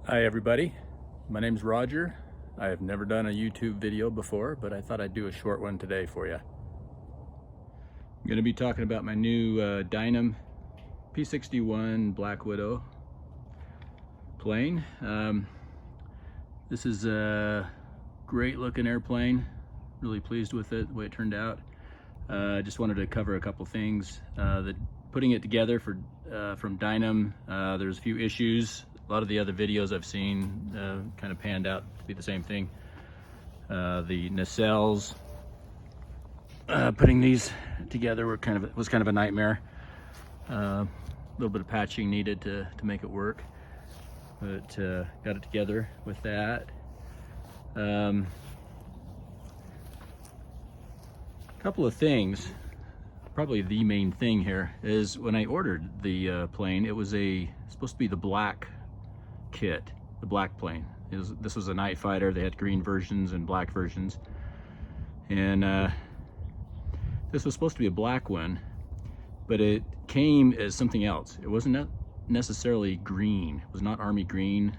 Hi everybody, my name's Roger. I have never done a YouTube video before, but I thought I'd do a short one today for you. I'm going to be talking about my new Dynam P-61 Blackwidow plane. This is a great looking airplane, really pleased with it, the way it turned out. I just wanted to cover a couple things. Putting it together from Dynam, there's a few issues. A lot of the other videos I've seen kind of panned out to be the same thing. The nacelles, putting these together was kind of a nightmare. A little bit of patching needed to make it work, but got it together with that. A couple of things. Probably the main thing here is when I ordered the plane, it was supposed to be the black kit, the black plane. This was a night fighter. They had green versions and black versions, and this was supposed to be a black one, but it came as something else. It wasn't necessarily green. It was not army green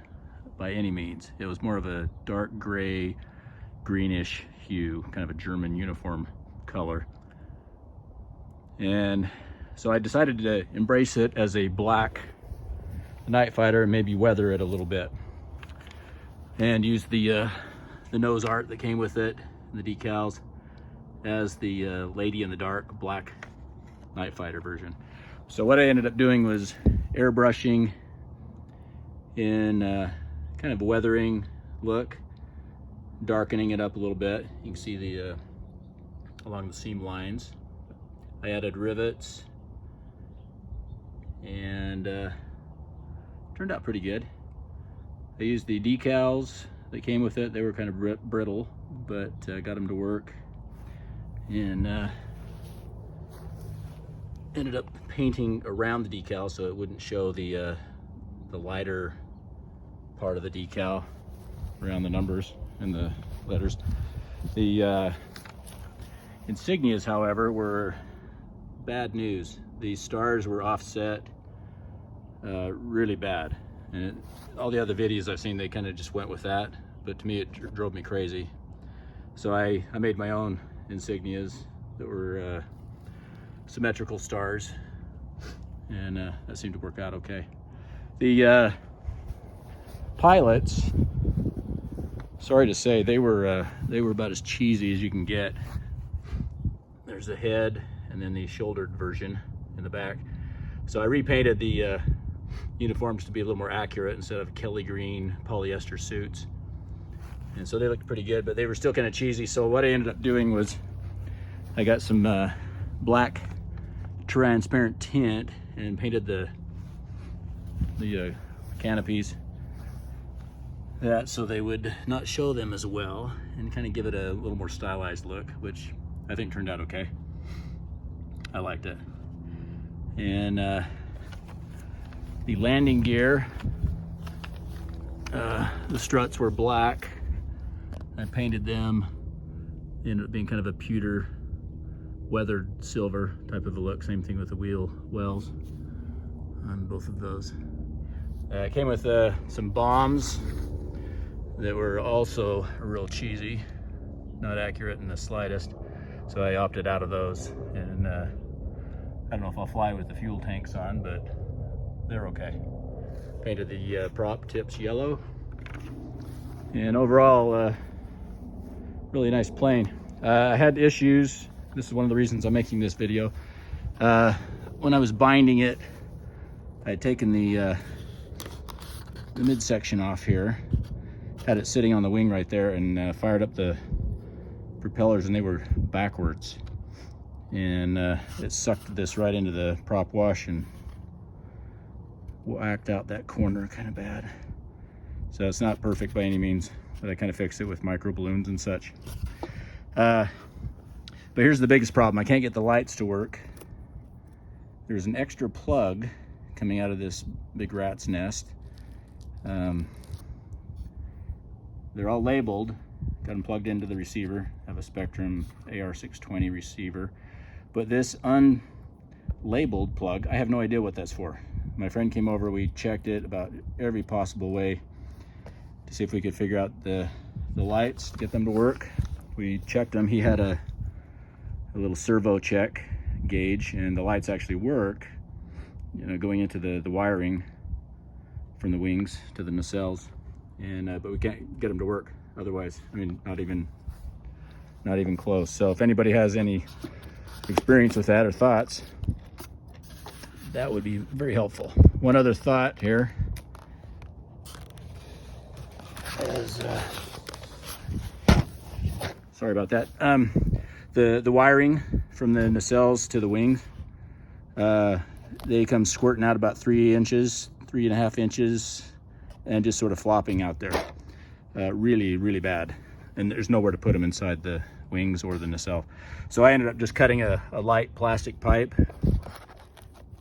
by any means. It was more of a dark gray, greenish hue, kind of a German uniform color. And so I decided to embrace it as a black night fighter and maybe weather it a little bit, and use the nose art that came with it, the decals, as the Lady in the Dark black night fighter version. So what I ended up doing was airbrushing in kind of a weathering look, darkening it up a little bit. You can see the along the seam lines. I added rivets, and turned out pretty good. I used the decals that came with it. They were kind of brittle, but got them to work, and ended up painting around the decal so it wouldn't show the lighter part of the decal around the numbers and the letters. The insignias, however, were bad news. The stars were offset really bad, and all the other videos I've seen, they kind of just went with that, but to me it drove me crazy. So I made my own insignias that were symmetrical stars, and that seemed to work out okay. The pilots, sorry to say, they were about as cheesy as you can get. There's the head and then the shouldered version in the back. So I repainted the uniforms to be a little more accurate instead of Kelly green polyester suits, and so they looked pretty good, but they were still kind of cheesy. So what I ended up doing was I got some black transparent tint and painted the canopies so they would not show them as well, and kind of give it a little more stylized look, which I think turned out okay. I liked it. And the landing gear, the struts were black. I painted them. They ended up being kind of a pewter, weathered silver type of a look. Same thing with the wheel wells on both of those. It came with some bombs that were also real cheesy, not accurate in the slightest. So I opted out of those, and I don't know if I'll fly with the fuel tanks on, but they're okay. Painted the prop tips yellow, and overall, really nice plane. I had issues. This is one of the reasons I'm making this video. When I was binding it, I had taken the midsection off here, had it sitting on the wing right there, and fired up the propellers, and they were backwards, and it sucked this right into the prop wash and whacked out that corner kind of bad. So it's not perfect by any means, but I kind of fixed it with micro balloons and such. But here's the biggest problem. I can't get the lights to work. There's an extra plug coming out of this big rat's nest. They're all labeled. Got them plugged into the receiver. Have a Spectrum AR620 receiver, but this unlabeled plug, I have no idea what that's for. My friend came over, we checked it about every possible way, to see if we could figure out the lights, get them to work. We checked them. He had a little servo check gauge, and the lights actually work, you know, going into the wiring from the wings to the nacelles, and but we can't get them to work otherwise. I mean, not even close. So if anybody has any experience with that or thoughts, that would be very helpful. One other thought here is, sorry about that. The wiring from the nacelles to the wings, they come squirting out about 3 inches, 3.5 inches, and just sort of flopping out there. Really, really bad. And there's nowhere to put them inside the wings or the nacelle. So I ended up just cutting a light plastic pipe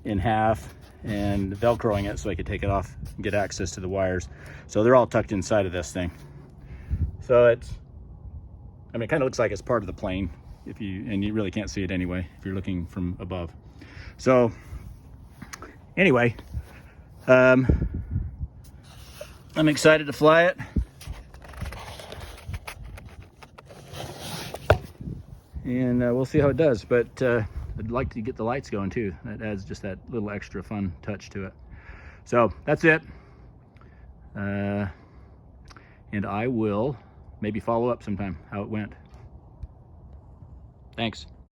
in half and Velcroing it so I could take it off and get access to the wires. So they're all tucked inside of this thing. So it's, I mean, it kind of looks like it's part of the plane, and you really can't see it anyway if you're looking from above. So anyway, I'm excited to fly it. And we'll see how it does, but I'd like to get the lights going too. That adds just that little extra fun touch to it. So that's it. And I will maybe follow up sometime how it went. Thanks.